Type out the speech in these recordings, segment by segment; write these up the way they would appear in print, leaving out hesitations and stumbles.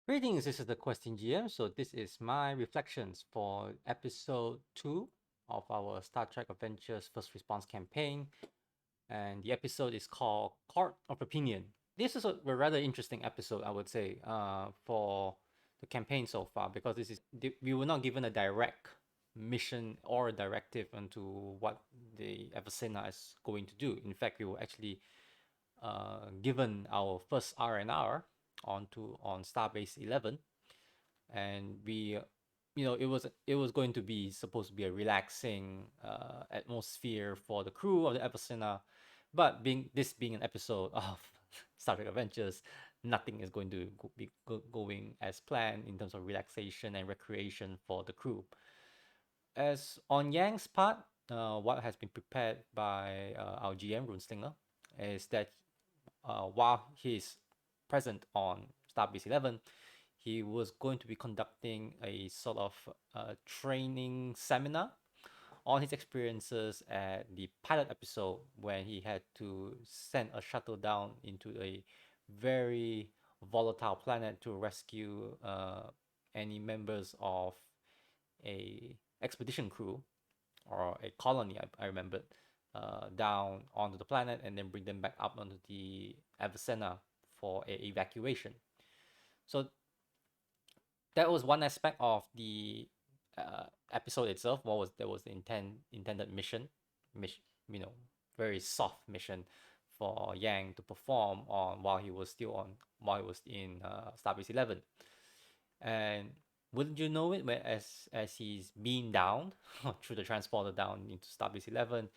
Greetings, this is the Question GM. So, this is my reflections for episode 2 of our Star Trek Adventures First Response campaign. And the episode is called Court of Opinion. This is a rather interesting episode, I would say, for the campaign so far, because we were not given a direct mission or a directive into what the Avicenna is going to do. In fact, we were actually given our first R&R on Starbase 11, and it was going to be supposed to be a relaxing atmosphere for the crew of the Avicenna, but being an episode of Star Trek Adventures, nothing is going to be going as planned in terms of relaxation and recreation for the crew. As on Yang's part, what has been prepared by our GM Runslinger is that while he's present on Starbase 11, he was going to be conducting a sort of training seminar on his experiences at the pilot episode when he had to send a shuttle down into a very volatile planet to rescue any members of a expedition crew or a colony, I remembered, down onto the planet and then bring them back up onto the Avicenna for a evacuation. So that was one aspect of the episode itself. What was There was the intended mission, you know, very soft mission for Yang to perform on while he was in Starbase 11. And wouldn't you know it, as he's beamed down through the transporter down into Starbase 11,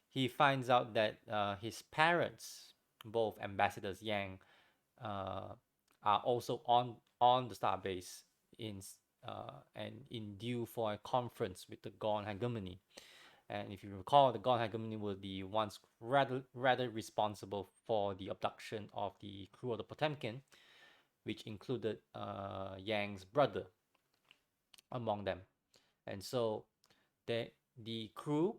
he finds out that his parents, both ambassadors Yang, uh, are also on the starbase and in due for a conference with the Gorn hegemony. And if you recall, the Gorn hegemony were the ones rather responsible for the abduction of the crew of the Potemkin, which included Yang's brother among them. And so the the crew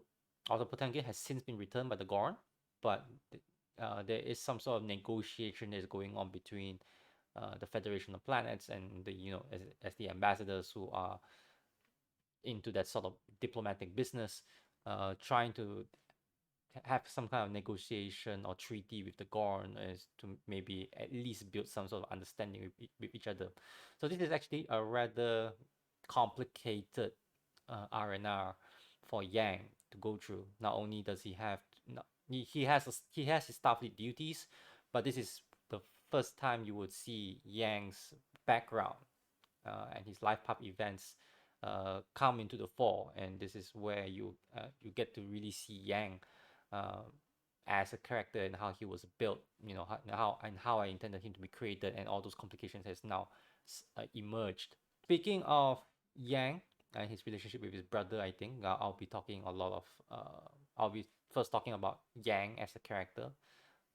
of the Potemkin has since been returned by the Gorn, but there is some sort of negotiation that is going on between the Federation of Planets and as the ambassadors who are into that sort of diplomatic business, trying to have some kind of negotiation or treaty with the Gorn is to maybe at least build some sort of understanding with each other. So this is actually a rather complicated R&R for Yang to go through. Not only does he have he has his Starfleet duties, but this is the first time you would see Yang's background and his life path events come into the fore, and this is where you get to really see Yang uh, as a character and how he was built, how I intended him to be created, and all those complications has now emerged. Speaking of Yang and his relationship with his brother, I think I'll be talking a lot of. I'll be first talking about Yang as a character,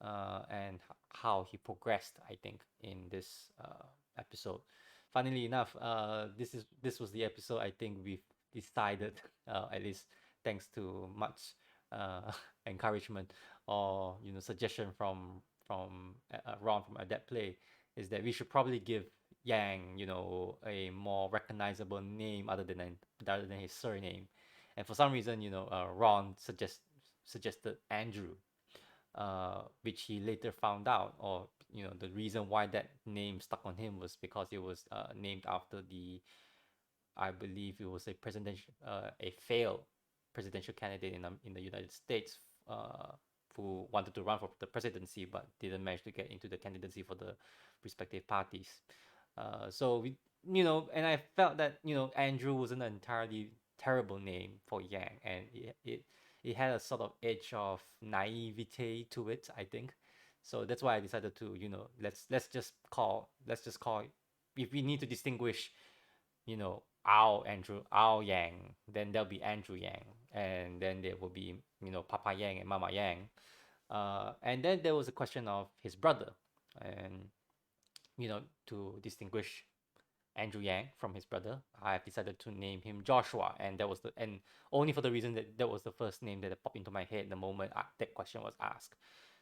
and how he progressed, I think, in this episode. Funnily enough, this was the episode I think we've decided, at least thanks to much encouragement or suggestion from Ron from Adept Play, is that we should probably give Yang a more recognizable name other than his surname. And for some reason, Ron suggested Andrew, which he later found out, or the reason why that name stuck on him was because it was named after I believe it was a failed presidential candidate in the United States, who wanted to run for the presidency but didn't manage to get into the candidacy for the respective parties. So and I felt that Andrew wasn't an entirely terrible name for Yang, and it had a sort of edge of naivete to it, I think. So that's why I decided to let's just call, if we need to distinguish our Yang, then there'll be Andrew Yang, and then there will be Papa Yang and Mama Yang. And then there was a question of his brother, and to distinguish Andrew Yang from his brother, I have decided to name him Joshua, and only for the reason that that was the first name that popped into my head the moment that question was asked.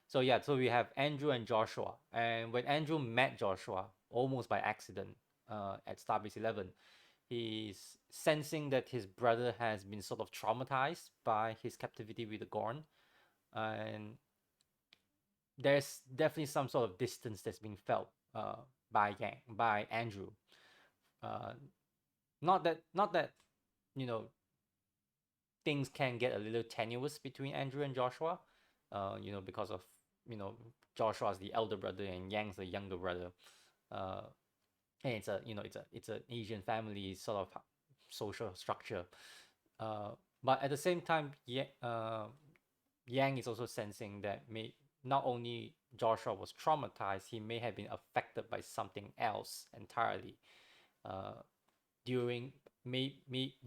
So yeah, so we have Andrew and Joshua, and when Andrew met Joshua, almost by accident, at Starbase 11. He's sensing that his brother has been sort of traumatized by his captivity with the Gorn, and there's definitely some sort of distance that's being felt by Andrew. Uh, not that you know things can get a little tenuous between Andrew and Joshua, because of Joshua's the elder brother and Yang's the younger brother. Uh, and it's an Asian family sort of social structure. Uh, but at the same time, Yang is also sensing that not only Joshua was traumatized, he may have been affected by something else entirely. Uh, during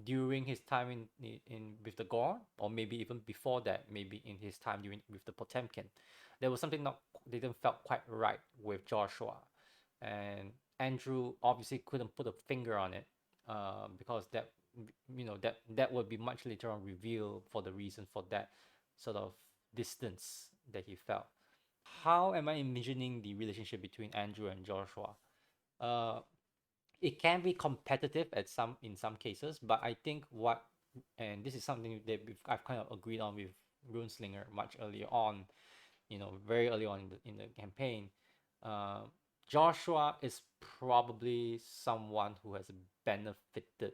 during his time in with the Gorn, or maybe even before that, maybe in his time during with the Potemkin, there was something not didn't felt quite right with Joshua, and Andrew obviously couldn't put a finger on it, because that would be much later on revealed for the reason for that sort of distance that he felt. How am I envisioning the relationship between Andrew and Joshua? Uh, it can be competitive in some cases, but I think and this is something that I've kind of agreed on with Runeslinger much earlier on, very early on in the campaign. uh, Joshua is probably someone who has benefited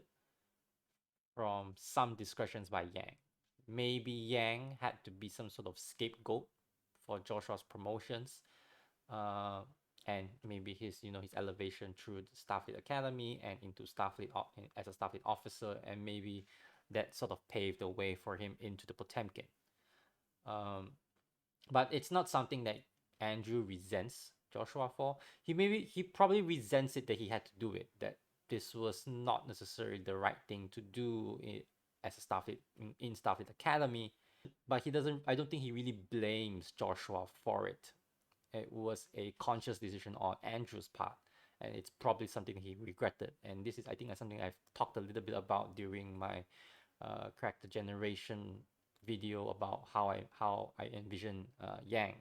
from some discretions by Yang. Maybe Yang had to be some sort of scapegoat for Joshua's promotions, uh, and maybe his elevation through the Starfleet Academy and into as a Starfleet officer, and maybe that sort of paved the way for him into the Potemkin. Um, but it's not something that Andrew resents Joshua for. He probably resents it that he had to do it. That this was not necessarily the right thing to do as a Starfleet in Starfleet Academy. But he doesn't. I don't think he really blames Joshua for it. It was a conscious decision on Andrew's part, and it's probably something he regretted. And this is, I think, something I've talked a little bit about during my character generation video about how I envision Yang.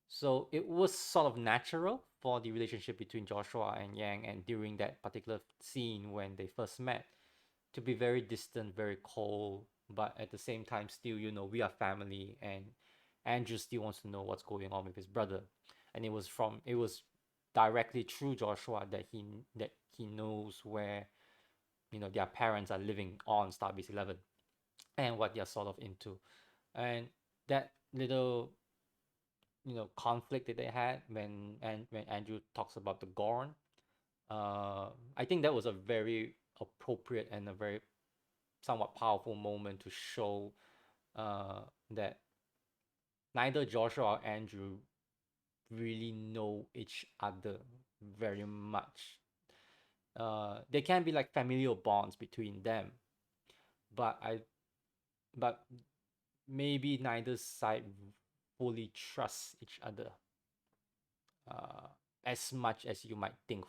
So it was sort of natural for the relationship between Joshua and Yang, and during that particular scene when they first met, to be very distant, very cold, but at the same time, still, we are family, and Andrew still wants to know what's going on with his brother, and it was directly through Joshua that he knows where their parents are living on Starbase 11 and what they're sort of into, and that little conflict that they had when Andrew talks about the Gorn. I think that was a very appropriate and a very somewhat powerful moment to show that neither Joshua or Andrew really know each other very much. There can be like familial bonds between them, but but maybe neither side fully trusts each other uh, as much as you might think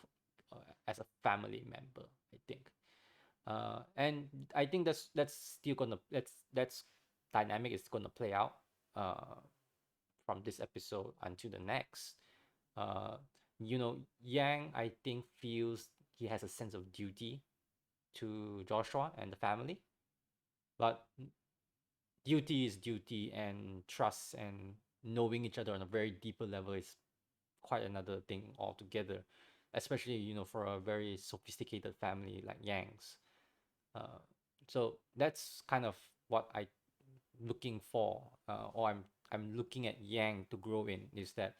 as a family member. I think, and I think that's still gonna that's dynamic is gonna play out from this episode until the next. Uh, Yang, I think, feels he has a sense of duty to Joshua and the family, but duty is duty, and trust and knowing each other on a very deeper level is quite another thing altogether, especially for a very sophisticated family like Yang's. Uh, so that's kind of what I looking for, or I'm looking at Yang to grow in, is that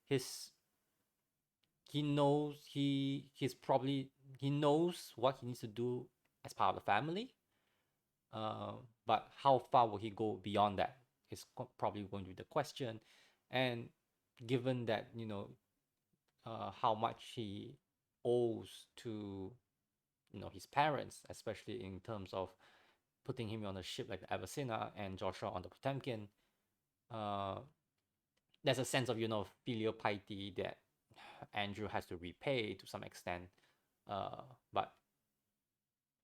his he knows he knows what he needs to do as part of the family, uh, but how far will he go beyond that is probably going to be the question. And given that how much he owes to his parents, especially in terms of putting him on a ship like the Avicenna and Joshua on the Potemkin, uh, there's a sense of filial piety that Andrew has to repay to some extent, but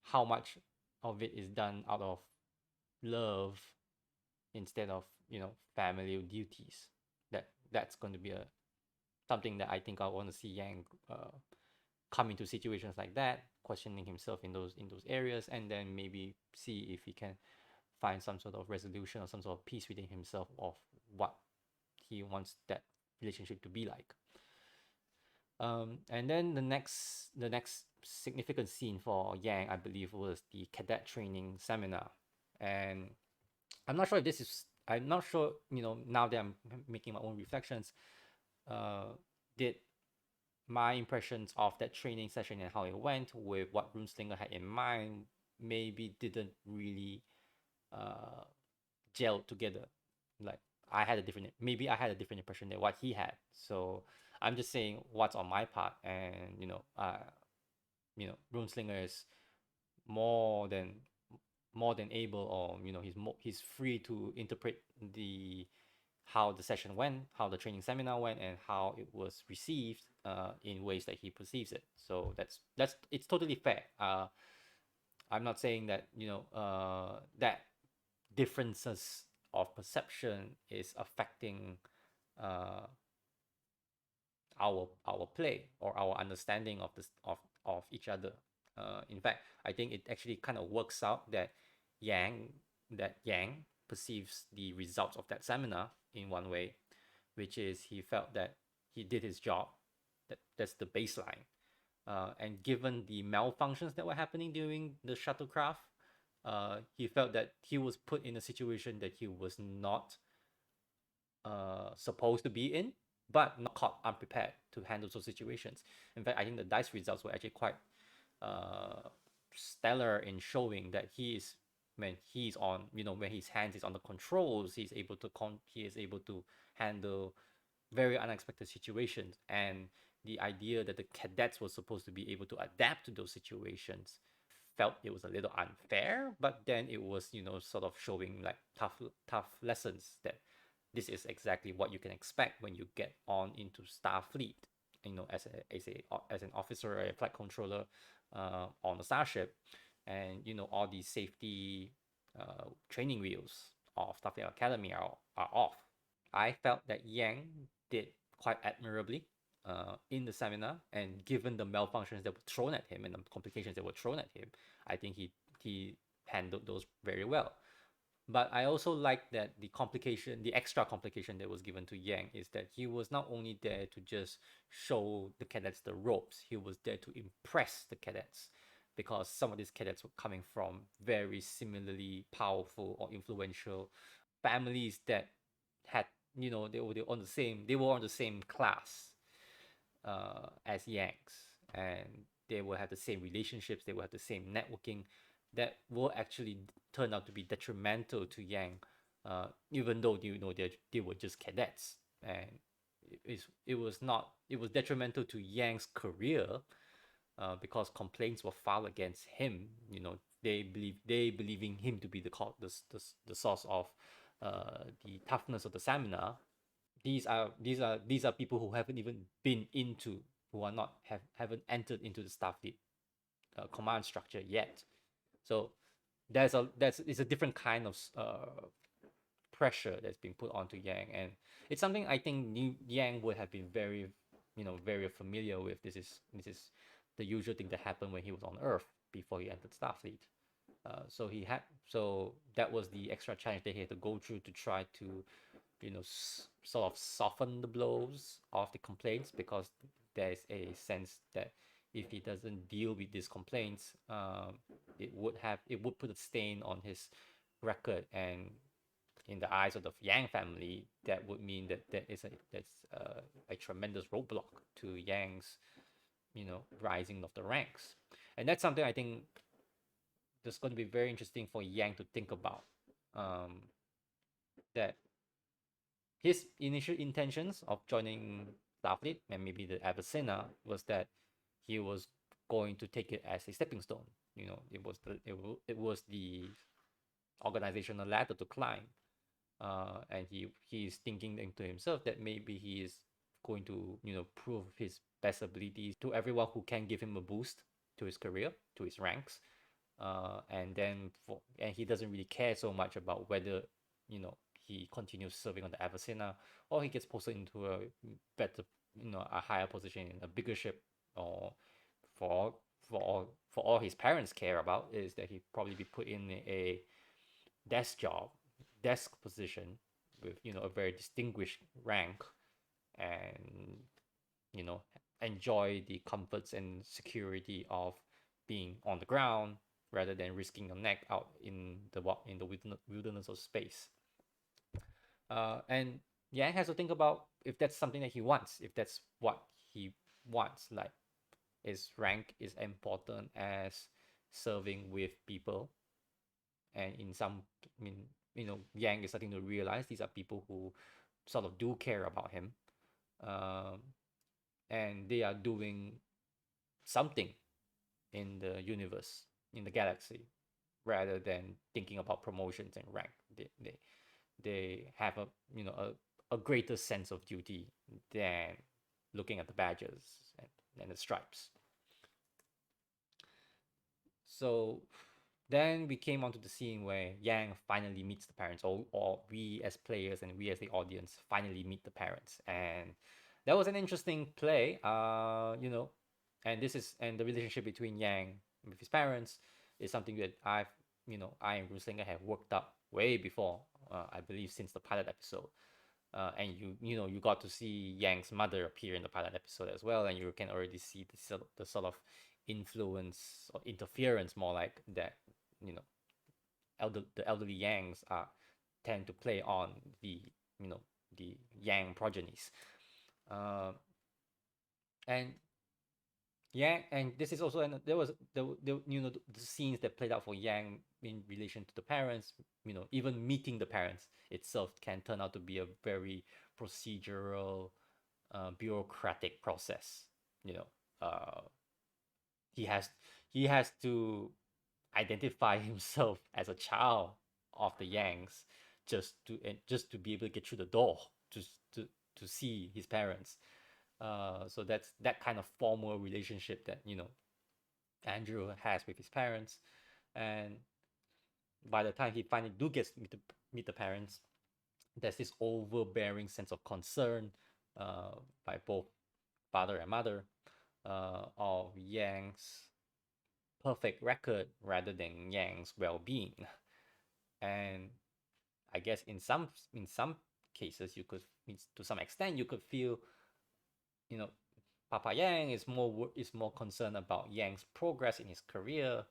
how much of it is done out of love instead of familial duties, that's going to be a something that I think I want to see Yang come into situations like that, questioning himself in those areas, and then maybe see if he can find some sort of resolution or some sort of peace within himself of what he wants that relationship to be like. And then the next significant scene for Yang, I believe, was the cadet training seminar. And I'm not sure if this is I'm not sure, now that I'm making my own reflections, uh, did my impressions of that training session and how it went with what Runeslinger had in mind maybe didn't really uh, gel together. Like maybe I had a different impression than what he had. So I'm just saying what's on my part, and Runeslinger is more than more than able, or he's free to interpret the how the session went, how the training seminar went, and how it was received in ways that he perceives it. So that's it's totally fair. I'm not saying that that differences of perception is affecting uh, our play or our understanding of this of each other. In fact, I think it actually kind of works out that Yang perceives the results of that seminar in one way, which is he felt that he did his job. That's the baseline. And given the malfunctions that were happening during the shuttlecraft, he felt that he was put in a situation that he was not supposed to be in, but not caught unprepared to handle those situations. In fact, I think the dice results were actually quite stellar in showing that he is when he's on, when his hands is on the controls, he is able to handle very unexpected situations. And the idea that the cadets were supposed to be able to adapt to those situations felt it was a little unfair, but then it was, sort of showing like tough lessons that this is exactly what you can expect when you get on into Starfleet, as an officer or a flight controller on a starship, and all these safety training wheels of Starfleet Academy are off. I felt that Yang did quite admirably in the seminar, and given the malfunctions that were thrown at him and the complications that were thrown at him, I think he handled those very well. But I also like that the extra complication that was given to Yang is that he was not only there to just show the cadets the ropes, he was there to impress the cadets, because some of these cadets were coming from very similarly powerful or influential families that had, they were on the same class as Yanks, and they will have the same relationships, they will have the same networking that will actually turn out to be detrimental to Yang, even though they were just cadets, and it was detrimental to Yang's career because complaints were filed against him. They believing him to be the source of the toughness of the seminar. These are people who haven't even been into who are not haven't entered into the Starfleet command structure yet. So it's a different kind of pressure that's being put onto Yang, and it's something I think Yang would have been very familiar with. This is the usual thing that happened when he was on Earth before he entered Starfleet. So that was the extra challenge that he had to go through to try to sort of soften the blows of the complaints, because there's a sense that if he doesn't deal with these complaints, it would put a stain on his record, and in the eyes of the Yang family, that would mean that that's a tremendous roadblock to Yang's rising of the ranks. And that's something I think that's going to be very interesting for Yang to think about. That his initial intentions of joining Starfleet and maybe the Avicenna was that he was going to take it as a stepping stone. It was the organizational ladder to climb, and he's thinking into himself that maybe he is going to prove his best abilities to everyone who can give him a boost to his career, to his ranks, and he doesn't really care so much about whether he continues serving on the Avicenna or he gets posted into a better, a higher position in a bigger ship, or for all, for all his parents care about is that he probably be put in a desk job, desk position with a very distinguished rank, and you know enjoy the comforts and security of being on the ground rather than risking your neck out in the wilderness of space. And Yang has to think about if that's something that he wants, if that's what he wants. Like, his rank is important as serving with people, and in some, I mean, Yang is starting to realize these are people who sort of do care about him, um, and they are doing something in the universe, in the galaxy, rather than thinking about promotions and rank. They have a greater sense of duty than looking at the badges and the stripes. So then we came onto the scene where Yang finally meets the parents, or we as players and we as the audience finally meet the parents, and that was an interesting play. And the relationship between Yang with his parents is something that I and Ruslinger have worked up way before. I believe since the pilot episode. And you got to see Yang's mother appear in the pilot episode as well, and you can already see the sort of influence or interference, more like that. You know, the elderly Yangs are tend to play on you know the Yang progenies, uh, and and this is also, and there was the scenes that played out for Yang in relation to the parents. Even meeting the parents itself can turn out to be a very procedural, bureaucratic process. You know, uh, he has he has to identify himself as a child of the Yangs just to be able to get through the door to to to see his parents. So that's that kind of formal relationship that Andrew has with his parents, and by the time he finally do get to meet the parents, there's this overbearing sense of concern by both father and mother of Yang's perfect record rather than Yang's well-being. And I guess in some cases, you could, to some extent, you could feel, you know, Papa Yang is more concerned about Yang's progress in his career,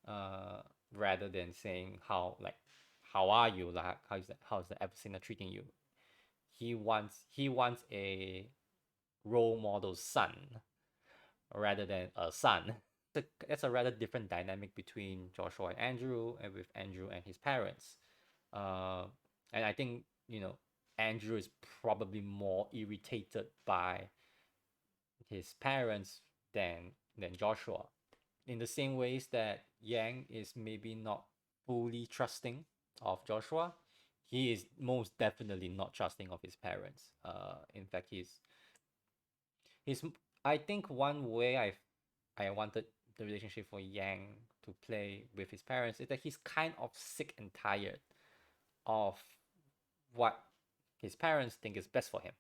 uh, rather than saying how are you, like how's the Epicenter treating you. He wants a role model son rather than a son. That's a rather different dynamic between Joshua and Andrew, and with Andrew and his parents. Uh, and I think Andrew is probably more irritated by his parents than Joshua. In the same ways that Yang is maybe not fully trusting of Joshua, he is most definitely not trusting of his parents. In fact, he's. I think one way I wanted the relationship for Yang to play with his parents is that he's kind of sick and tired of what his parents think is best for him.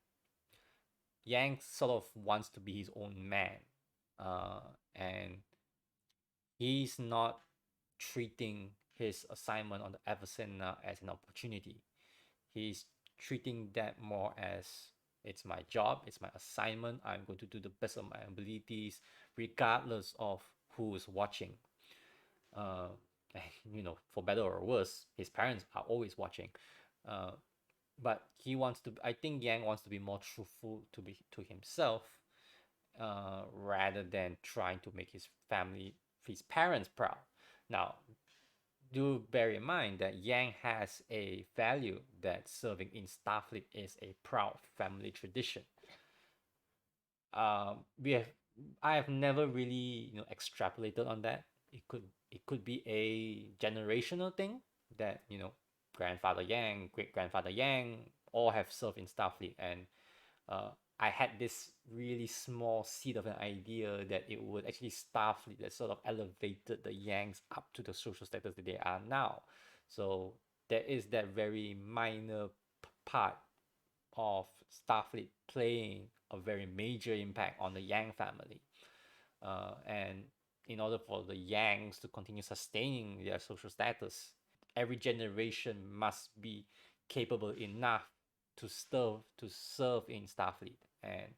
Yang sort of wants to be his own man, and he's not treating his assignment on the Avicenna as an opportunity. He's treating that more as, it's my job, it's my assignment. I'm going to do the best of my abilities, regardless of who is watching. Uh, for better or worse, his parents are always watching. Uh, but I think Yang wants to be more truthful to himself, rather than trying to make his parents proud. Now, do bear in mind that Yang has a value that serving in Starfleet is a proud family tradition. We have I have never really extrapolated on that. It could be a generational thing that grandfather Yang, great grandfather Yang all have served in Starfleet, and uh, I had this really small seed of an idea that it would actually Starfleet that sort of elevated the Yangs up to the social status that they are now. So there is that very minor part of Starfleet playing a very major impact on the Yang family. And in order for the Yangs to continue sustaining their social status, every generation must be capable enough to serve in Starfleet. And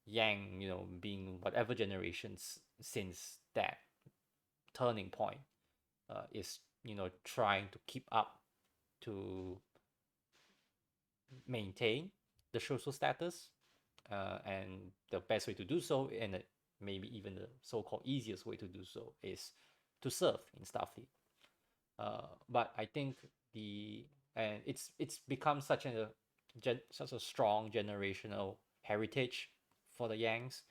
Yang, being whatever generations since that turning point, is trying to keep up to maintain the social status, and the best way to do so, and maybe even the so-called easiest way to do so, is to serve in Starfleet. But I think it's become such a strong generational heritage for the Yangs.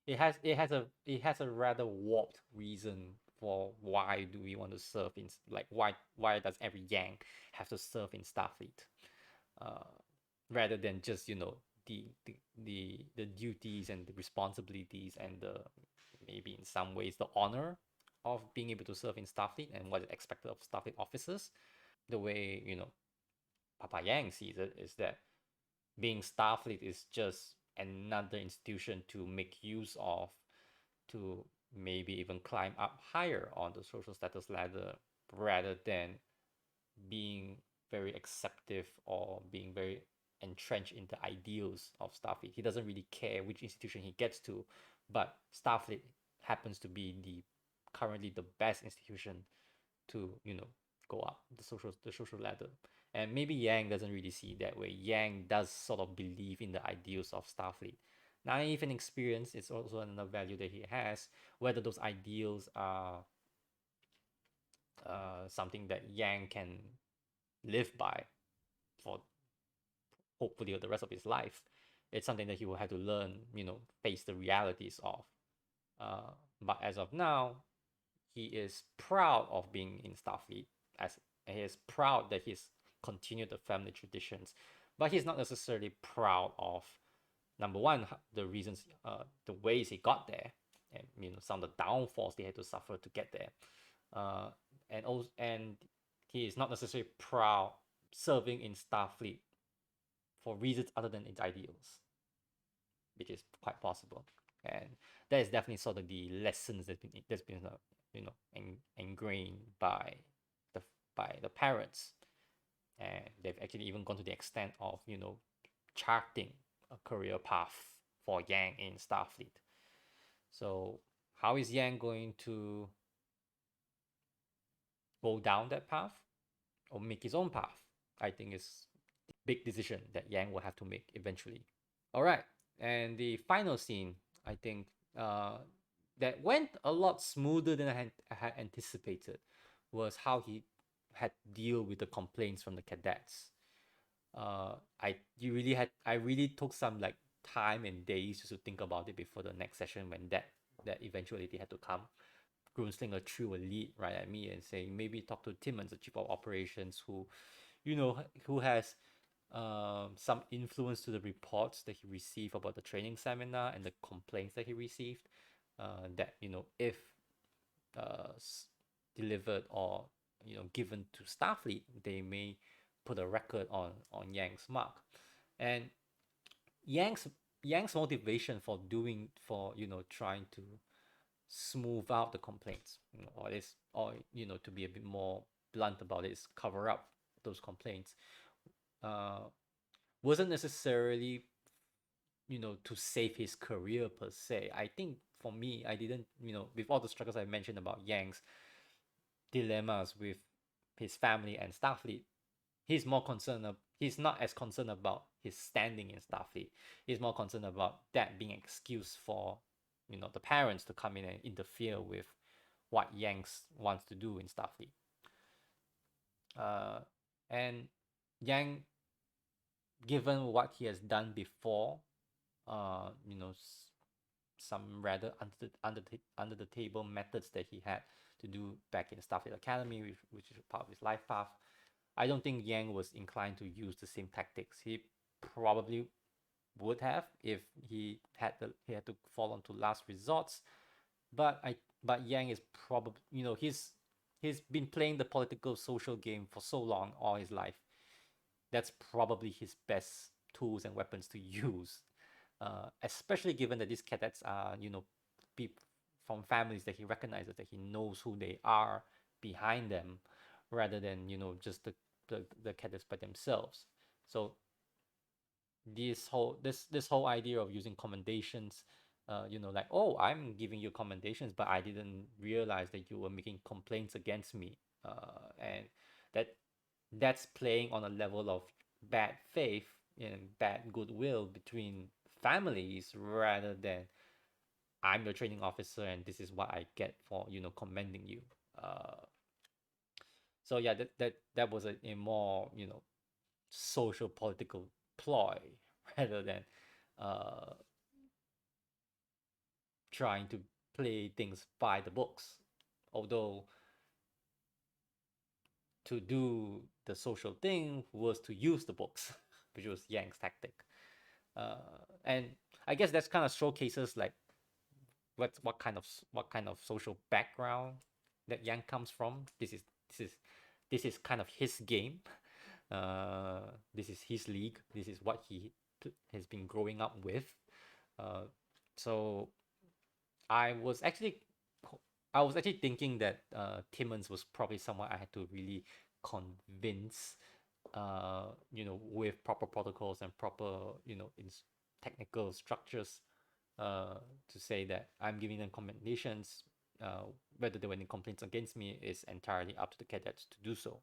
It has a rather warped reason for why do we want to serve in, like, why does every Yang have to serve in Starfleet, uh, rather than just the duties and the responsibilities and the, maybe in some ways, the honor of being able to serve in Starfleet and what is expected of Starfleet officers. The way Papa Yang sees it is that being Starfleet is just another institution to make use of, to maybe even climb up higher on the social status ladder, rather than being very acceptive or being very entrenched in the ideals of Starfleet. He doesn't really care which institution he gets to, but Starfleet happens to be currently the best institution to go up the social ladder. And maybe Yang doesn't really see it that way. Yang does sort of believe in the ideals of Starfleet. Naive and experience is also another value that he has. Whether those ideals are something that Yang can live by for, hopefully, the rest of his life, it's something that he will have to learn, face the realities of. But as of now, he is proud of being in Starfleet, as he is proud that he's continued the family traditions, but he's not necessarily proud of, number one, the reasons, the ways he got there, and some of the downfalls they had to suffer to get there, and he is not necessarily proud serving in Starfleet for reasons other than its ideals, which is quite possible. And that is definitely sort of the lessons that's been ingrained the by the parents, and they've actually even gone to the extent of charting a career path for Yang in Starfleet. So how is Yang going to go down that path or make his own path? I think is the big decision that Yang will have to make eventually. All right, and the final scene, I think, that went a lot smoother than I had anticipated, was how he had to deal with the complaints from the cadets. I really took some, like, time and days just to think about it before the next session, when that eventuality had to come. Grunslinger threw a lead right at me and saying, maybe talk to Timmons, the chief of operations, who has some influence to the reports that he received about the training seminar and the complaints that he received. That if delivered or given to Starfleet, they may put a record on Yang's mark. And Yang's Yang's motivation for trying to smooth out the complaints, or to be a bit more blunt about it, is cover up those complaints. Uh, wasn't necessarily to save his career per se. I think, for me, I didn't, with all the struggles I mentioned about Yang's dilemmas with his family and Starfleet, he's not as concerned about his standing in Starfleet. He's more concerned about that being an excuse for the parents to come in and interfere with what Yanks wants to do in Starfleet. And Yang, given what he has done before, some rather under the table methods that he had to do back in Starfleet Academy, which is part of his life path, I don't think Yang was inclined to use the same tactics. He probably would have if he had to fall onto last resorts, but Yang is probably he's been playing the political social game for so long, all his life. That's probably his best tools and weapons to use, especially given that these cadets are from families that he recognizes, that he knows who they are behind them, rather than just the cadets by themselves. So this whole idea of using commendations, like, oh, I'm giving you commendations, but I didn't realize that you were making complaints against me, and that that's playing on a level of bad faith and bad goodwill between families, rather than I'm your training officer and this is what I get for commending you. uh, so yeah, that was a more social political ploy rather than uh, trying to play things by the books. Although to do the social thing was to use the books, which was Yang's tactic. And I guess that's kind of showcases like what kind of social background that Yang comes from. This is kind of his game. This is his league. This is what he has been growing up with. Uh, so I was actually I was actually thinking that Timmons was probably someone I had to really convince, with proper protocols and proper, technical structures, to say that I'm giving them commendations. Whether they were any complaints against me is entirely up to the cadets to do so.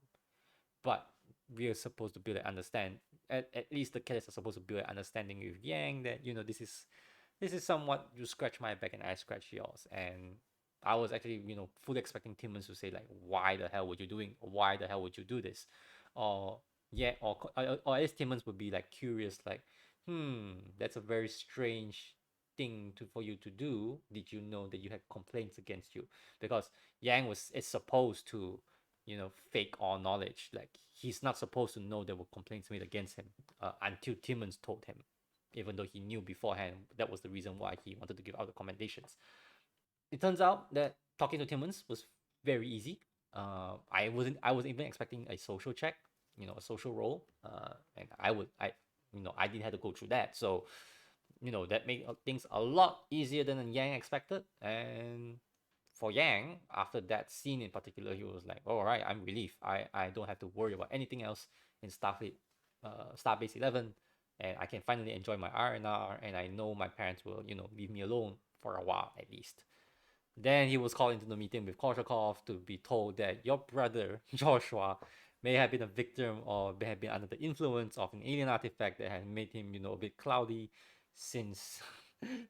But we are supposed to build an understand. At least the cadets are supposed to build an understanding with Yang that this is somewhat you scratch my back and I scratch yours. And I was actually fully expecting Timmons to say like, why the hell would you doing? Why the hell would you do this? Or yeah, or at least Timmons would be like curious, like, that's a very strange thing for you to do. Did you know that you had complaints against you? Because Yang is supposed to fake all knowledge. Like he's not supposed to know there were complaints made against him, until Timmons told him, even though he knew beforehand that was the reason why he wanted to give out the commendations. It turns out that talking to Timmons was very easy. I wasn't even expecting a social check, a social role. And I didn't have to go through that. So, that made things a lot easier than Yang expected. And for Yang, after that scene in particular, he was like, all right, I'm relieved. I don't have to worry about anything else in Starfleet, Starbase 11, and I can finally enjoy my R&R, and I know my parents will, leave me alone for a while at least. Then he was called into the meeting with Korshakov to be told that your brother, Joshua, may have been a victim or may have been under the influence of an alien artifact that had made him, a bit cloudy since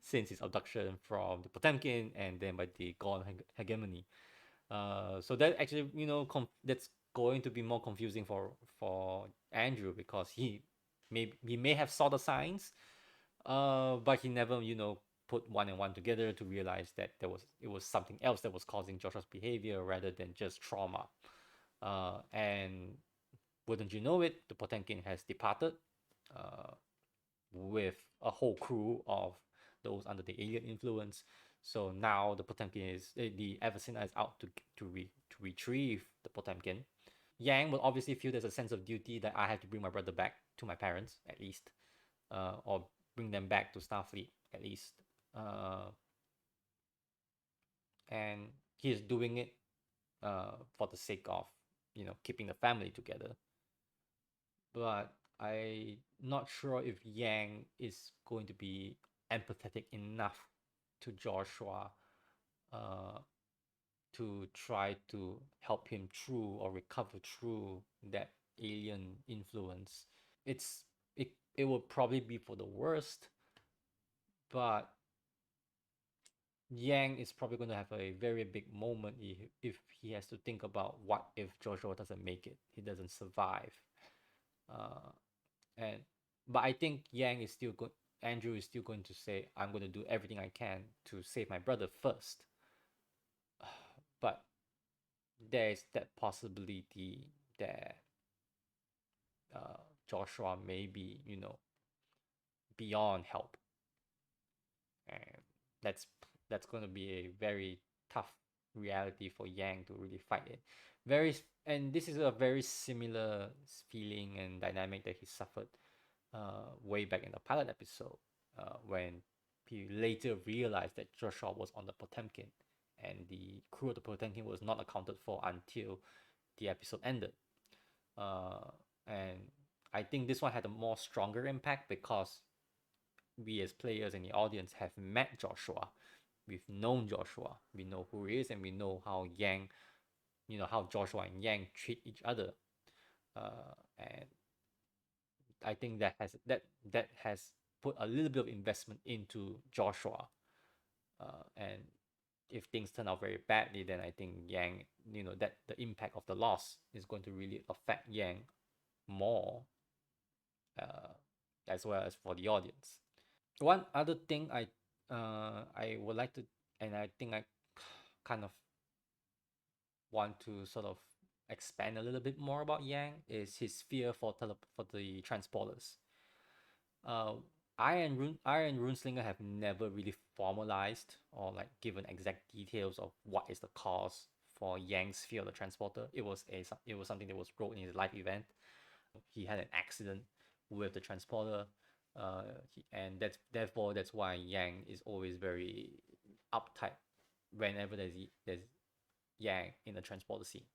since his abduction from the Potemkin and then by the Gorn hegemony. So that actually, that's going to be more confusing for Andrew, because he may have saw the signs, but he never, put one and one together to realize that it was something else that was causing Joshua's behavior rather than just trauma. And wouldn't you know it, the Potemkin has departed, uh, with a whole crew of those under the alien influence. So now the Potemkin the Avicenna is out to retrieve the Potemkin. Yang will obviously feel there's a sense of duty that I have to bring my brother back to my parents at least, or bring them back to Starfleet at least. Uh, and he is doing it, for the sake of keeping the family together. But I'm not sure if Yang is going to be empathetic enough to Joshua, uh, to try to help him through or recover through that alien influence. It's it will probably be for the worst, but Yang is probably going to have a very big moment if he has to think about what if Joshua doesn't make it, he doesn't survive. Uh, and but I think Yang is still good. Andrew is still going to say, "I'm going to do everything I can to save my brother first." But there is that possibility that Joshua may be, beyond help, and that's that's going to be a very tough reality for Yang to really fight it. And this is a very similar feeling and dynamic that he suffered, way back in the pilot episode, when he later realized that Joshua was on the Potemkin. and the crew of the Potemkin was not accounted for until the episode ended. And I think this one had a more stronger impact because we as players and the audience have met Joshua. We've known Joshua. We know who he is, and we know how Yang, how Joshua and Yang treat each other. And I think that has put a little bit of investment into Joshua. And if things turn out very badly, then I think Yang, that the impact of the loss is going to really affect Yang more, uh, as well as for the audience. One other thing I would like to, and I think I kind of want to sort of expand a little bit more about Yang is his fear for the transporters. Uh, I and Runeslinger have never really formalized or like given exact details of what is the cause for Yang's fear of the transporter. It was something that was wrote in his life event. He had an accident with the transporter, and that's why Yang is always very uptight whenever there's Yang in the transporter scene.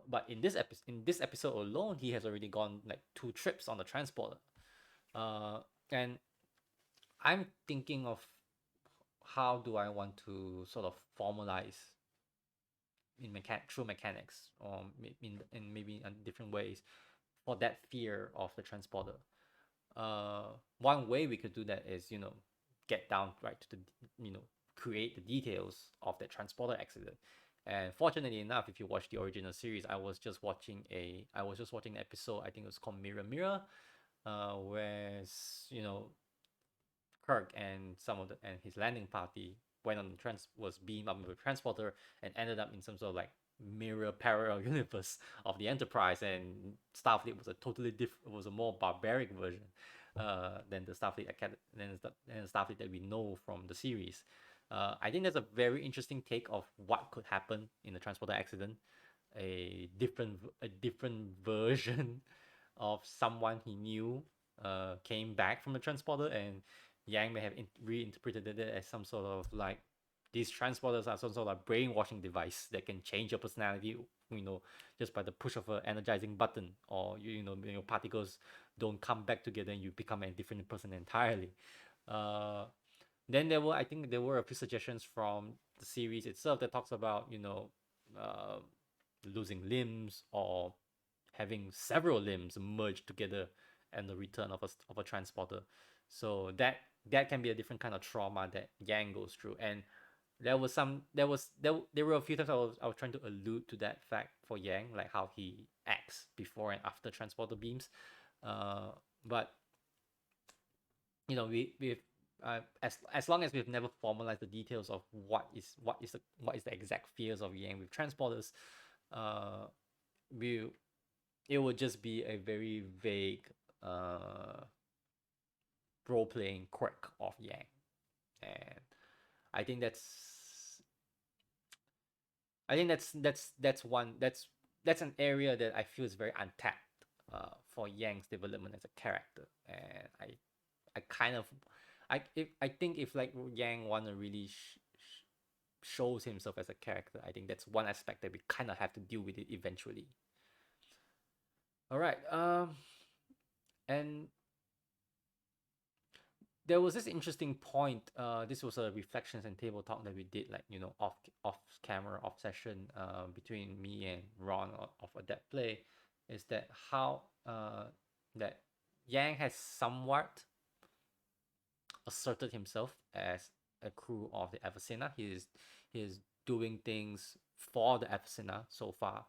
But in this episode alone, he has already gone like 2 trips on the transporter, and I'm thinking of how do I want to sort of formalize through mechanics or maybe in different ways for that fear of the transporter. One way we could do that is get down right to create the details of the transporter accident. And fortunately enough, if you watch the original series, I was just watching an episode. I think it was called Mirror Mirror, where Kirk and his landing party went on was beamed up with a transporter and ended up in some sort of like mirror parallel universe of the Enterprise, and Starfleet was a totally different, was a more barbaric version than the Starfleet that we know from the series. I think that's a very interesting take of what could happen in a transporter accident. A different version of someone he knew came back from the transporter, and Yang may have reinterpreted it as some sort of like these transporters are some sort of brainwashing device that can change your personality, just by the push of an energizing button, or your particles don't come back together and you become a different person entirely. Uh, then I think there were a few suggestions from the series itself that talks about uh, losing limbs or having several limbs merged together and the return of a transporter. So that can be a different kind of trauma that Yang goes through. And there were a few times I was trying to allude to that fact for Yang, like how he acts before and after transporter beams. But we've as long as we've never formalized the details of what is the exact fears of Yang with transporters, uh, we it would just be a very vague uh role playing quirk of Yang, and I think that's that's an area that I feel is very untapped for Yang's development as a character, and I kind of I think if like Yang wanna really shows himself as a character, I think that's one aspect that we kind of have to deal with it eventually. All right, and there was this interesting point. This was a reflections and table talk that we did, like off camera, off session, between me and Ron of Adapt Play, is that how that Yang has somewhat asserted himself as a crew of the Avicenna. He is doing things for the Avicenna so far,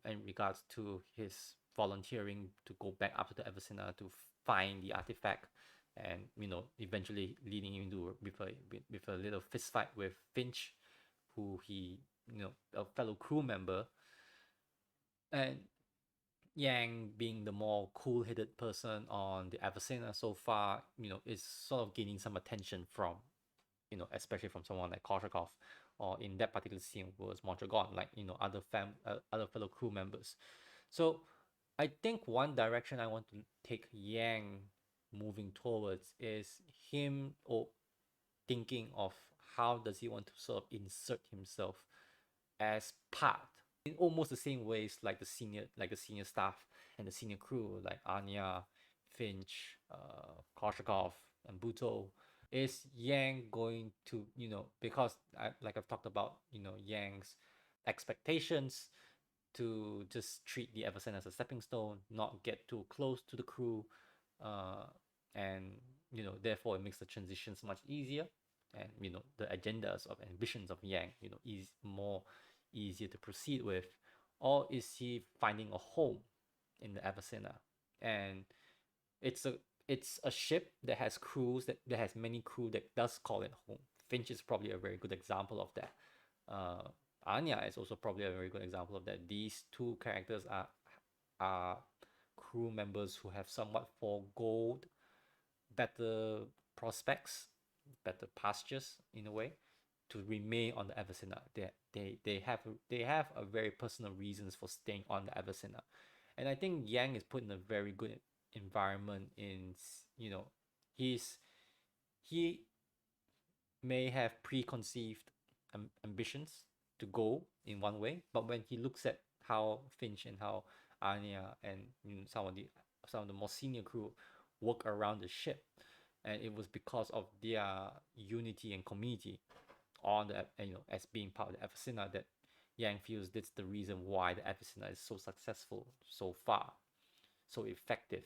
in regards to his volunteering to go back up to the Avicenna to find the artifact, and eventually leading into with a little fist fight with Finch, who he a fellow crew member, and Yang being the more cool-headed person on the Avicenna so far, is sort of gaining some attention from, especially from someone like Koshakov, or in that particular scene was Mondragon, like other fellow crew members. So I think one direction I want to take Yang moving towards is him or thinking of how does he want to sort of insert himself as part in almost the same ways like the senior staff and the senior crew like Anya, Finch, Korshakov, and Buto. Is Yang going to, because like I've talked about, Yang's expectations to just treat the Everson as a stepping stone, not get too close to the crew, uh, and therefore it makes the transitions much easier, and the agendas of ambitions of Yang, is more easier to proceed with, or is he finding a home in the Avicenna? And it's a ship that has crews that has many crew that does call it home. Finch is probably a very good example of that. Uh, Anya is also probably a very good example of that. These two characters are crew members who have somewhat foregoed better prospects, better pastures in a way, to remain on the Avicenna. They have a very personal reasons for staying on the Avicenna, and I think Yang is put in a very good environment. He's he may have preconceived ambitions to go in one way, but when he looks at how Finch and how Anya and some of the more senior crew work around the ship, and it was because of their unity and community on the as being part of the Avicenna, that Yang feels that's the reason why the Avicenna is so successful so far, so effective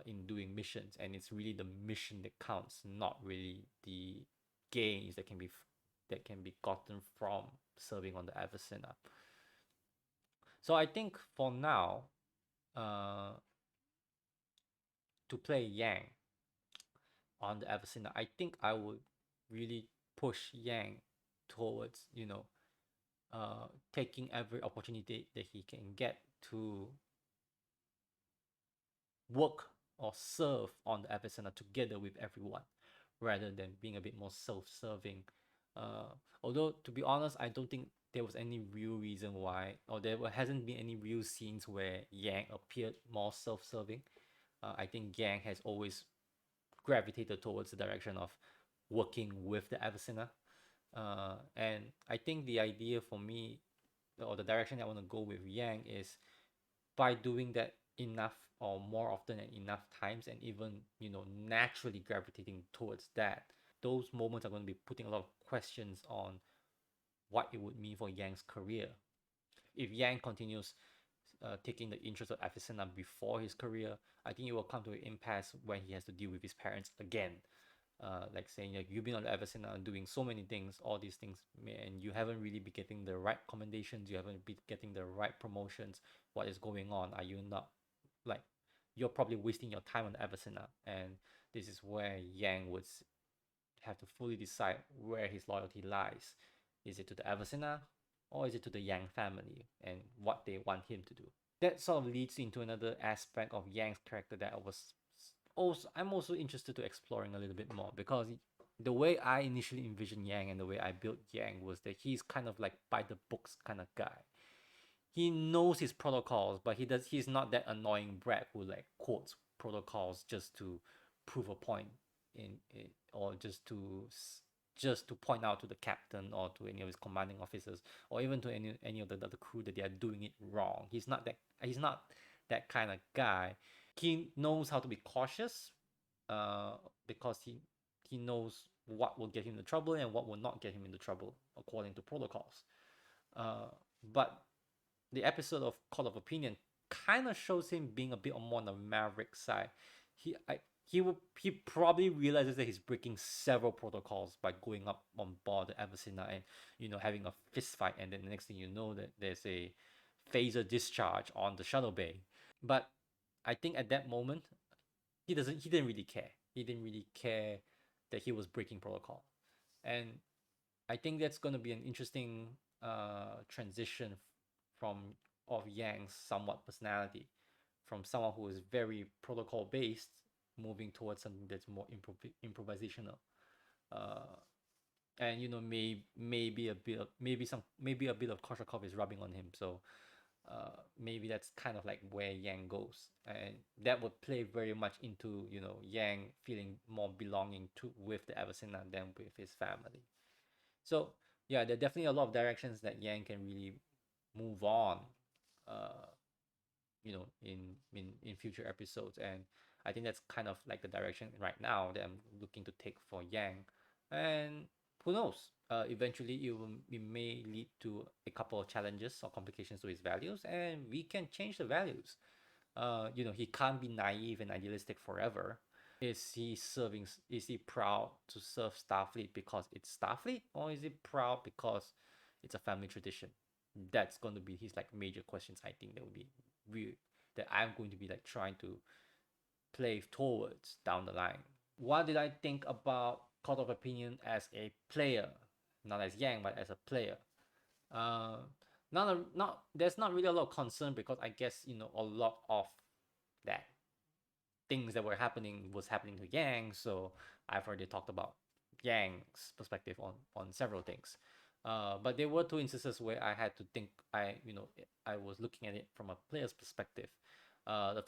in doing missions, and it's really the mission that counts, not really the gains that can be gotten from serving on the Avicenna. So I think for now, uh, to play Yang on the Avicenna, I think I would really push Yang towards taking every opportunity that he can get to work or serve on the Avicenna together with everyone, rather than being a bit more self-serving. Although to be honest, I don't think there was any real reason why, or there hasn't been any real scenes where Yang appeared more self-serving. I think Yang has always gravitated towards the direction of working with the Avicenna. And I think the idea for me, or the direction I want to go with Yang, is by doing that enough or more often and enough times, and even naturally gravitating towards that, those moments are going to be putting a lot of questions on what it would mean for Yang's career. If Yang continues taking the interest of Avicenna before his career, I think it will come to an impasse when he has to deal with his parents again. Like saying, you've been on the Avicenna and doing so many things, all these things, and you haven't really been getting the right commendations, you haven't been getting the right promotions. What is going on? Are you not, like, you're probably wasting your time on the Avicenna? And this is where Yang would have to fully decide where his loyalty lies. Is it to the Avicenna, or is it to the Yang family and what they want him to do? That sort of leads into another aspect of Yang's character that I'm also interested to exploring a little bit more, because the way I initially envisioned Yang and the way I built Yang was that he's kind of like by the books kind of guy. He knows his protocols, but he's not that annoying brat who like quotes protocols just to prove a point in it, or just to point out to the captain or to any of his commanding officers, or even to any of the crew that they are doing it wrong. He's not that kind of guy. He knows how to be cautious, because he knows what will get him into trouble and what will not get him into trouble according to protocols. But the episode of Court of Opinion kind of shows him being a bit more on the maverick side. He probably realizes that he's breaking several protocols by going up on board the Avicenna and having a fist fight, and then the next thing you know that there's a phaser discharge on the shuttle bay. But I think at that moment he didn't really care. He didn't really care that he was breaking protocol, and I think that's going to be an interesting transition from of Yang's somewhat personality, from someone who is very protocol based, moving towards something that's more improvisational. Uh, and maybe a bit of Koshakov is rubbing on him. So maybe that's kind of like where Yang goes, and that would play very much into Yang feeling more belonging to with the Avicenna than with his family. So yeah, there are definitely a lot of directions that Yang can really move on, uh, in future episodes, and I think that's kind of like the direction right now that I'm looking to take for Yang, and who knows? Eventually, it may lead to a couple of challenges or complications to his values, and we can change the values. He can't be naive and idealistic forever. Is he proud to serve Starfleet because it's Starfleet, or is he proud because it's a family tradition? That's going to be his like major questions. I think that would be weird, that I'm going to be like trying to play towards down the line. What did I think about Court of Opinion as a player, not as Yang, but as a player? Uh, not there's not really a lot of concern, because I guess a lot of that things that were happening was happening to Yang, so I've already talked about Yang's perspective on several things. But there were two instances where I had to think. I was looking at it from a player's perspective. The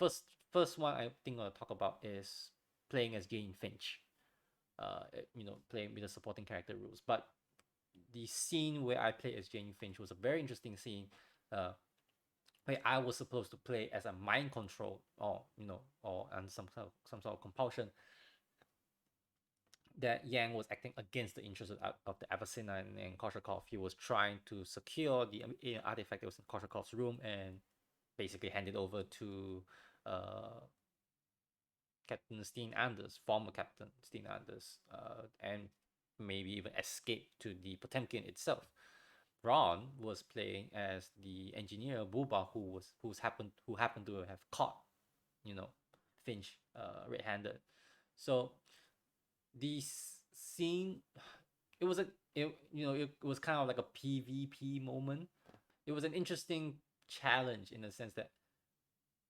first one I think I'll talk about is playing as Jane Finch. Playing with the supporting character rules. But the scene where I played as Jane Finch was a very interesting scene. Uh, where I was supposed to play as a mind control, or and some sort of compulsion, that Yang was acting against the interests of the Avicenna and Koshakov. He was trying to secure the artifact that was in Koshakov's room and basically hand it over to uh, Captain Steen Anders, former Captain Steen Anders, and maybe even escape to the Potemkin itself. Ron was playing as the engineer Buba, who happened to have caught, you know, Finch red-handed. So the scene, it was a it was kind of like a PvP moment. It was an interesting challenge in the sense that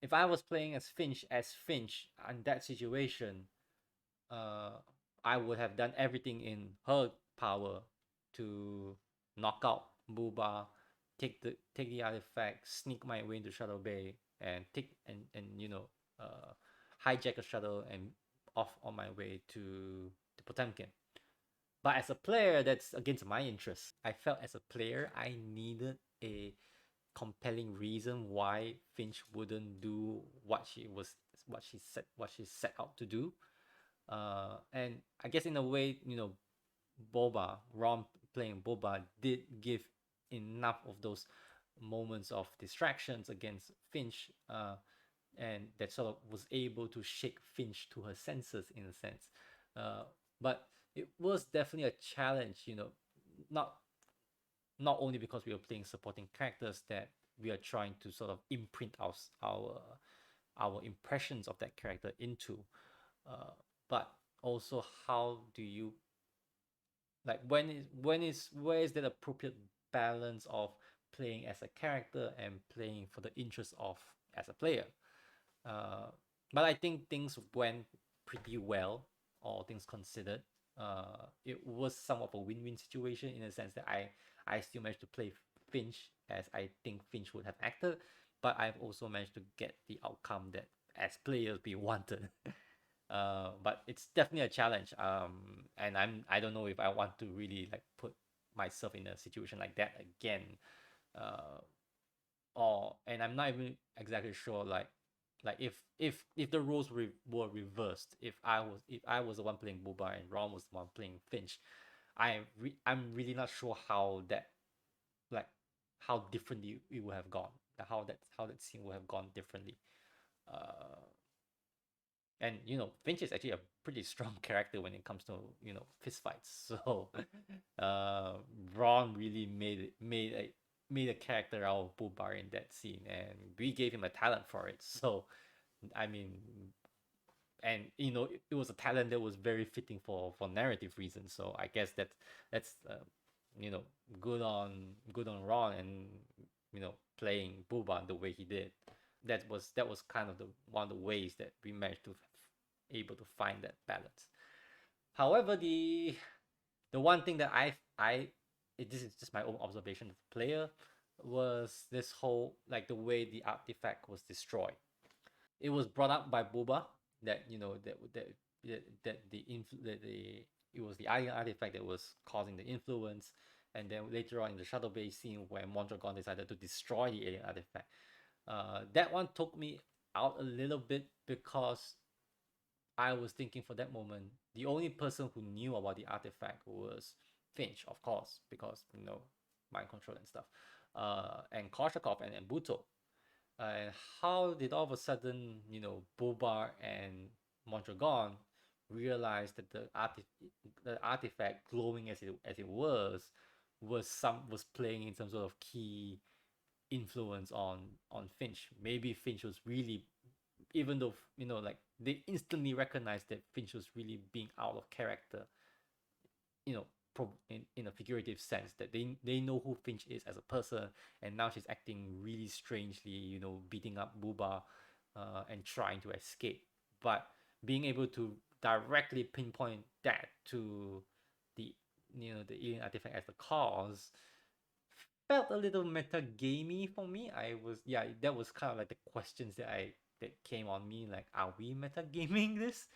if I was playing as Finch in that situation, uh, I would have done everything in her power to knock out Booba, take the artifact, sneak my way into Shuttle Bay, and take and hijack a shuttle and off on my way to the Potemkin. But as a player, that's against my interests. I felt as a player, I needed a compelling reason why Finch wouldn't do what she set out to do. And I guess in a way, Ron playing Boba did give enough of those moments of distractions against Finch, and that sort of was able to shake Finch to her senses in a sense. But it was definitely a challenge, not not only because we were playing supporting characters, that we are trying to sort of imprint our impressions of that character into, uh, but also how do you, like, where is that appropriate balance of playing as a character and playing for the interest of as a player. Uh, but I think things went pretty well, all things considered. It was somewhat of a win-win situation in the sense that I still managed to play Finch as I think Finch would have acted, but I've also managed to get the outcome that as players we wanted. But it's definitely a challenge. And I don't know if I want to really like put myself in a situation like that again. Uh, or and I'm not even exactly sure like if the roles were reversed, if I was the one playing Boba and Ron was the one playing Finch, I'm really not sure how that, like, how differently it would have gone, how that scene would have gone differently. Uh, and Finch is actually a pretty strong character when it comes to fist fights. So uh Ron really made a character out of Bubar in that scene, and we gave him a talent for it. So I mean, and it was a talent that was very fitting for narrative reasons. So I guess that's you know good on Ron, and playing Buba the way he did. That was kind of the one of the ways that we managed to able to find that balance. However, the one thing that this is just my own observation of the player, was this whole, like, the way the artifact was destroyed. It was brought up by Boba that that the it was the alien artifact that was causing the influence. And then later on in the shuttle bay scene, when Mondragon decided to destroy the alien artifact, that one took me out a little bit because I was thinking for that moment, the only person who knew about the artifact was Finch, of course, because mind control and stuff, and Korshakov and Buto. And how did all of a sudden, Bobar and Mondragon realized that the artifact, glowing as it was playing in some sort of key influence on Finch. Maybe Finch was really, even though like they instantly recognized that Finch was really being out of character, you know in a figurative sense, that they know who Finch is as a person, and now she's acting really strangely, beating up Booba, and trying to escape. But being able to directly pinpoint that to the the alien artifact as the cause felt a little meta gamey for me. I was Yeah, that was kind of like the questions that came on me, like, are we meta gaming this?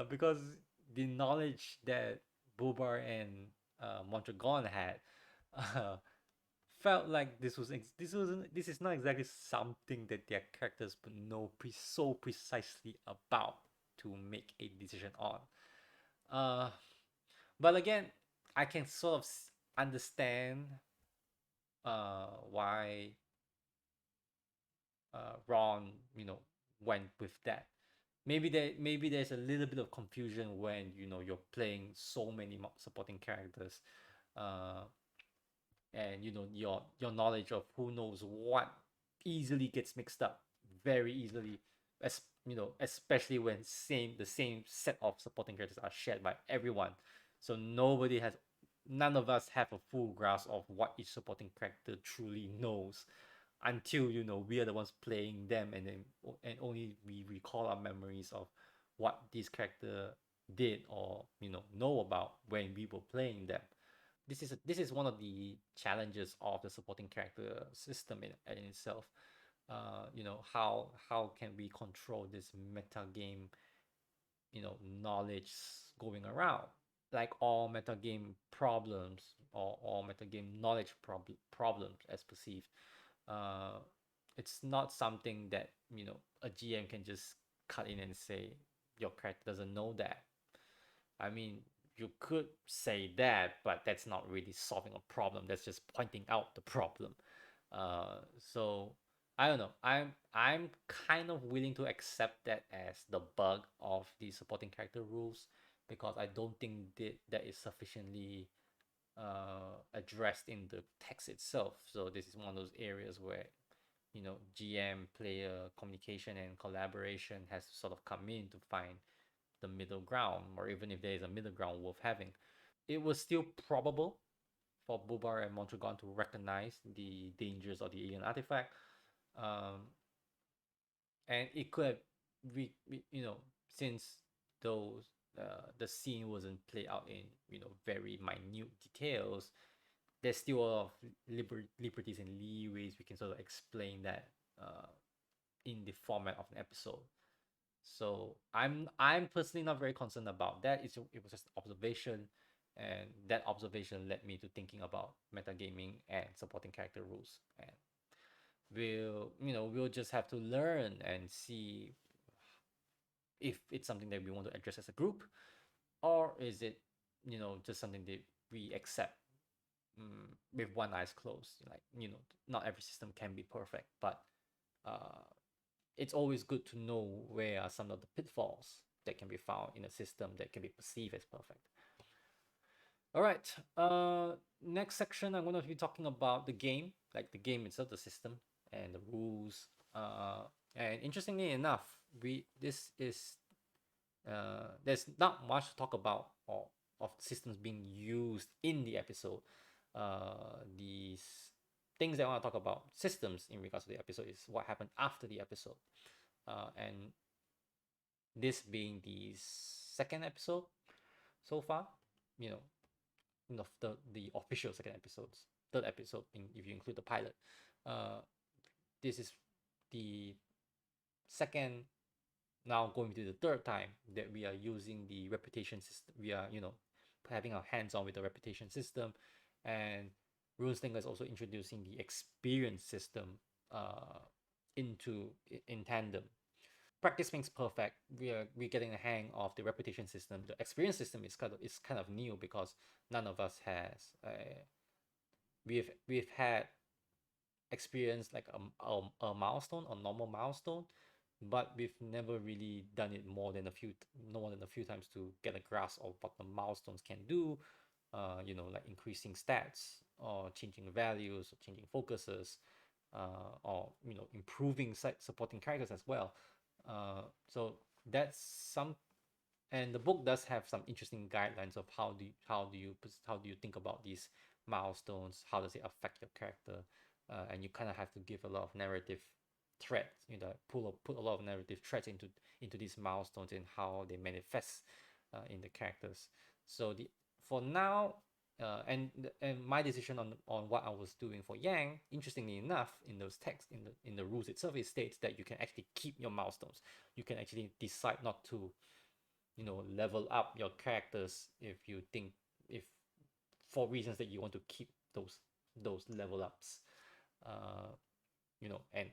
Because the knowledge that Bobar and Mondragon had, uh, felt like this is not exactly something that their characters would know so precisely about to make a decision on. Uh, but again, I can sort of understand why Ron, went with that. Maybe there's a little bit of confusion when you're playing so many supporting characters, uh, and your knowledge of who knows what easily gets mixed up very easily, as especially when the same set of supporting characters are shared by everyone. So none of us have a full grasp of what each supporting character truly knows until we are the ones playing them, and only we recall our memories of what this character did or know about when we were playing them. This is one of the challenges of the supporting character system in itself. How can we control this meta game knowledge going around? Like all meta game problems, or all meta game knowledge problems as perceived, uh, it's not something that a GM can just cut in and say your character doesn't know that. I mean, you could say that, but that's not really solving a problem. That's just pointing out the problem. So I don't know. I'm kind of willing to accept that as the bug of the supporting character rules, because I don't think that is sufficiently addressed in the text itself. So this is one of those areas where GM player communication and collaboration has to sort of come in to find the middle ground, or even if there is a middle ground worth having. It was still probable for Bubar and Mondragon to recognize the dangers of the alien artifact, um, and it could have, since those the scene wasn't played out in very minute details, there's still a lot of liberties and leeways we can sort of explain that in the format of an episode. So I'm personally not very concerned about that. It was just observation, and that observation led me to thinking about metagaming and supporting character rules. And we'll just have to learn and see if it's something that we want to address as a group, or is it just something that we accept, with one eyes closed. Like, not every system can be perfect, but uh, it's always good to know where are some of the pitfalls that can be found in a system that can be perceived as perfect. All right. Next section, I'm going to be talking about the game, like the game itself, the system, and the rules. And interestingly enough, there's not much to talk about, or of systems being used in the episode. These things that I want to talk about systems in regards to the episode is what happened after the episode, and this being the second episode so far. You know, the official second episodes, third episode if you include the pilot. Uh, this is the second, now going to the third time that we are using the reputation system. We are having our hands on with the reputation system, and RuneSlinger is also introducing the experience system uh, in tandem. Practice makes perfect. We're getting a hang of the reputation system. The experience system is kind of new because none of us has. We've had experienced like a milestone, a normal milestone, but we've never really done it more than a few times to get a grasp of what the milestones can do. Like increasing stats or changing values or changing focuses, or improving site supporting characters as well. So that's some, and the book does have some interesting guidelines of how do you think about these milestones, how does it affect your character, and you kind of have to give a lot of narrative threads, put a lot of narrative threads into these milestones and how they manifest in the characters. So the for now, and my decision on what I was doing for Yang, interestingly enough, in those texts in the rules itself, it states that you can actually keep your milestones. You can actually decide not to level up your characters if you think, if for reasons that you want to keep those level ups, uh and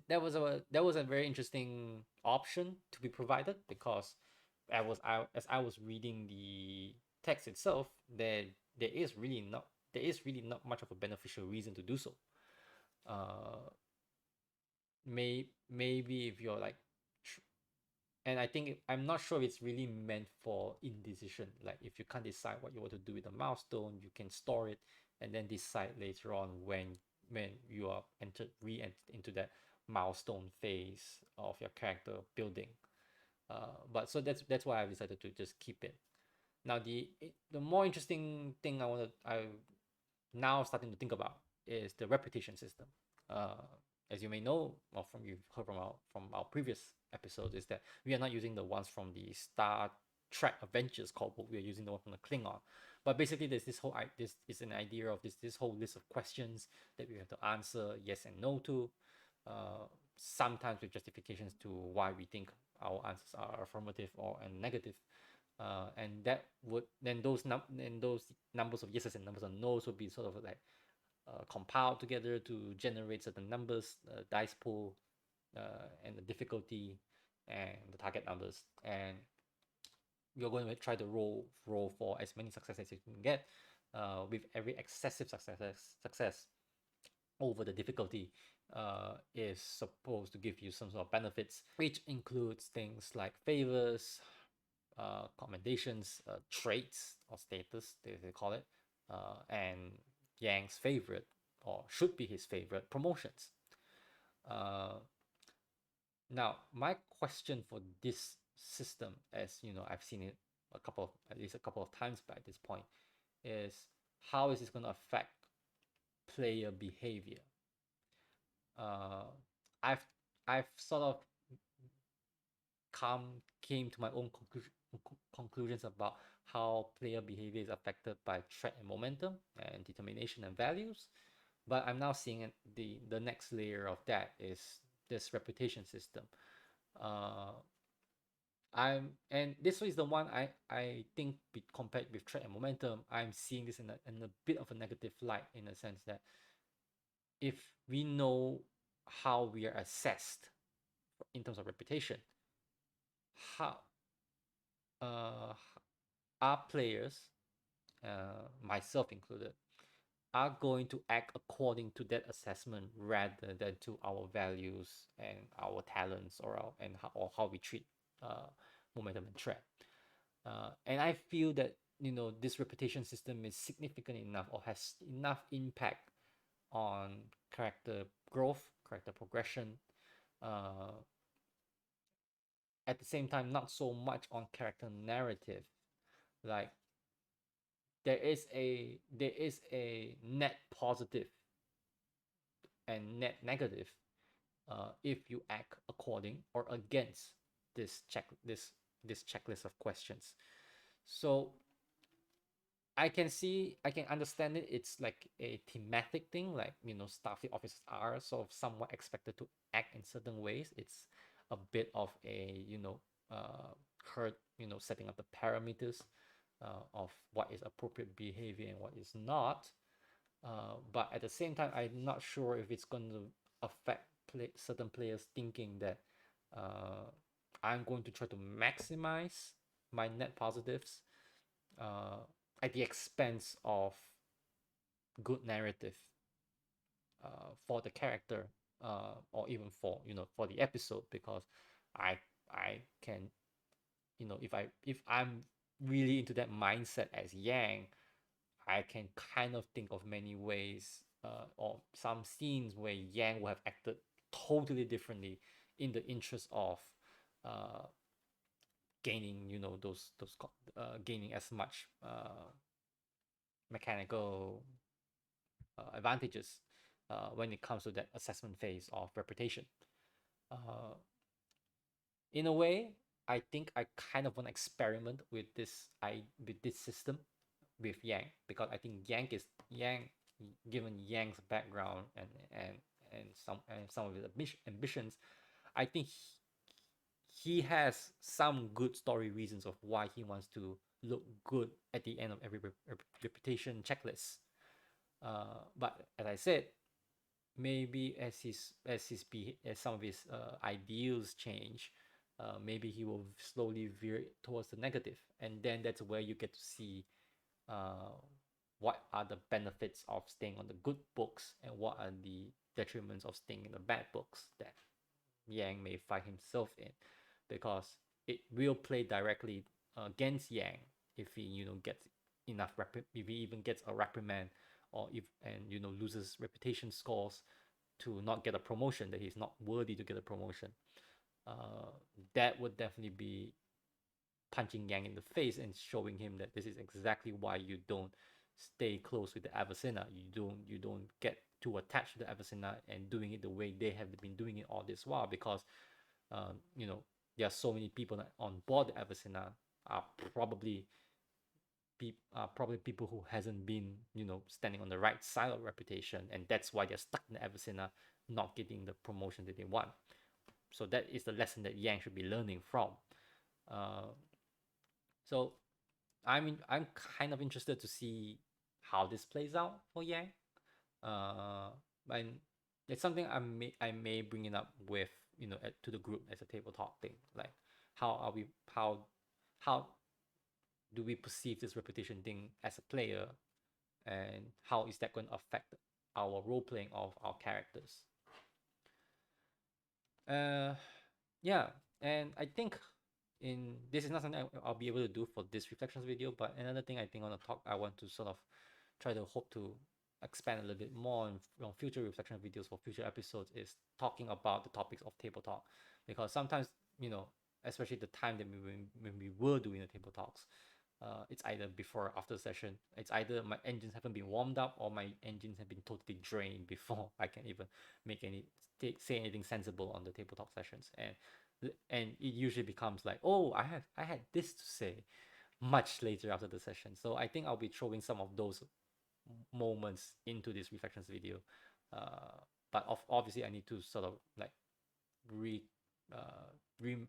that was a very interesting option to be provided, because as I was reading the text itself, there is really not much of a beneficial reason to do so. uh maybe if you're like and I think I'm not sure if it's really meant for indecision. Like if you can't decide what you want to do with a milestone, you can store it and then decide later on when you are re-entered into that milestone phase of your character building. But so that's why I decided to just keep it. Now the more interesting thing I now starting to think about is the reputation system. Uh, as you may know, or from you've heard from our previous episodes, is that we are not using the ones from the Star Trek Adventures called book. We are using the one from the Klingon. But basically, there's this is an idea of this whole list of questions that we have to answer yes and no to. Sometimes with justifications to why we think our answers are affirmative or and negative. And that would then those numbers of yeses and numbers of nos would be sort of like compiled together to generate certain numbers, dice pool, and the difficulty and the target numbers. And you're going to try to roll for as many successes as you can get, with every excessive success over the difficulty is supposed to give you some sort of benefits, which includes things like favors, commendations, traits or status, they call it, and Yang's favorite, or should be his favorite, promotions. Uh, Now, my question for this system, as you know, I've seen it at least a couple of times by this point, is how is this going to affect player behavior? Uh, I've I've sort of came to my own conclusions about how player behavior is affected by threat and momentum and determination and values. But I'm now seeing the next layer of that is this reputation system. Uh, and this is the one I think compared with threat and momentum, I'm seeing this in a bit of a negative light, in a sense that if we know how we are assessed in terms of reputation, how uh, our players, myself included, are going to act according to that assessment rather than to our values and our talents, or how we treat uh, momentum and threat. And I feel that this reputation system is significant enough or has enough impact on character growth, character progression. Uh, at the same time, not so much on character narrative. Like there is a net positive and net negative if you act according or against this checklist of questions. So I can understand it. It's like a thematic thing, like Starfleet officers are sort of somewhat expected to act in certain ways. It's a bit of a hurt, setting up the parameters of what is appropriate behavior and what is not. But at the same time, I'm not sure if it's going to affect certain players thinking that I'm going to try to maximize my net positives uh, at the expense of good narrative for the character, or even for for the episode, because I can, if I'm really into that mindset as Yang, I can kind of think of many ways, or some scenes where Yang would have acted totally differently in the interest of uh, gaining, gaining as much mechanical advantages when it comes to that assessment phase of reputation. Uh, in a way, I think I kind of want to experiment with this system with Yang, because I think Yang, given Yang's background and some of his ambitions, I think he has some good story reasons of why he wants to look good at the end of every reputation checklist. But as I said, maybe as some of his ideals change, maybe he will slowly veer towards the negative, and then that's where you get to see uh, what are the benefits of staying on the good books and what are the detriments of staying in the bad books that Yang may find himself in, because it will play directly against Yang if he gets enough if he even gets a reprimand, or if and loses reputation scores to not get a promotion, that he's not worthy to get a promotion. uh, that would definitely be punching Yang in the face and showing him that this is exactly why you don't stay close with the Avicenna. You don't get too attached to the Avicenna and doing it the way they have been doing it all this while, because um, you know there are so many people on board the Avicenna are probably probably people who hasn't been standing on the right side of reputation, and that's why they're stuck in the Avicenna, not getting the promotion that they want. So that is the lesson that Yang should be learning from. uh, so I'm kind of interested to see how this plays out for Yang. Uh, and it's something I may bring it up with to the group as a table talk thing. Like, how are we how do we perceive this reputation thing as a player, and how is that going to affect our role playing of our characters? Uh, yeah, and I think in this is not something I'll be able to do for this reflections video, but another thing I think on the talk I want to sort of try to hope to expand a little bit more on future reflection videos for future episodes is talking about the topics of table talk, because sometimes especially the time that when we were doing the table talks, it's either before or after session. It's either my engines haven't been warmed up or my engines have been totally drained before I can even make any say anything sensible on the table talk sessions. And it usually becomes like, oh, I had this to say much later after the session. So I think I'll be throwing some of those moments into this reflections video. But obviously I need to sort of like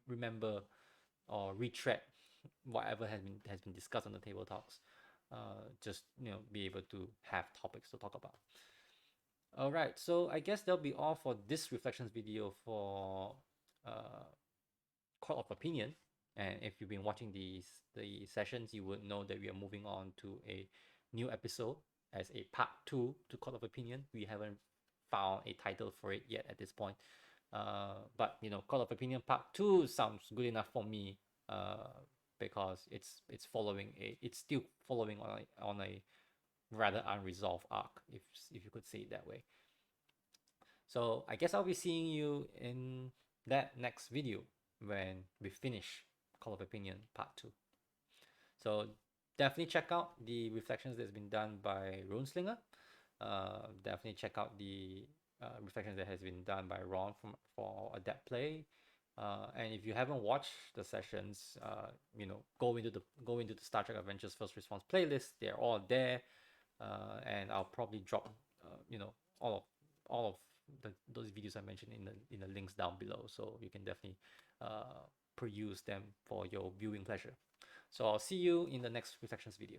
remember or retread whatever has been discussed on the table talks. Just be able to have topics to talk about. All right, so I guess that'll be all for this reflections video for uh, Court of Opinion. And if you've been watching the sessions, you would know that we are moving on to a new episode as a part 2 to Court of Opinion. We haven't found a title for it yet at this point. But Court of Opinion Part 2 sounds good enough for me, because it's still following on a rather unresolved arc, if you could say it that way. So I guess I'll be seeing you in that next video when we finish Call of Opinion Part 2. So definitely check out the reflections that's been done by Runeslinger. Definitely check out the reflections that has been done by Ron for Adept Play. And if you haven't watched the sessions, go into the Star Trek Adventures First Response playlist. They're all there, and I'll probably drop all of those videos I mentioned in the links down below, so you can definitely peruse them for your viewing pleasure. So I'll see you in the next reflections video.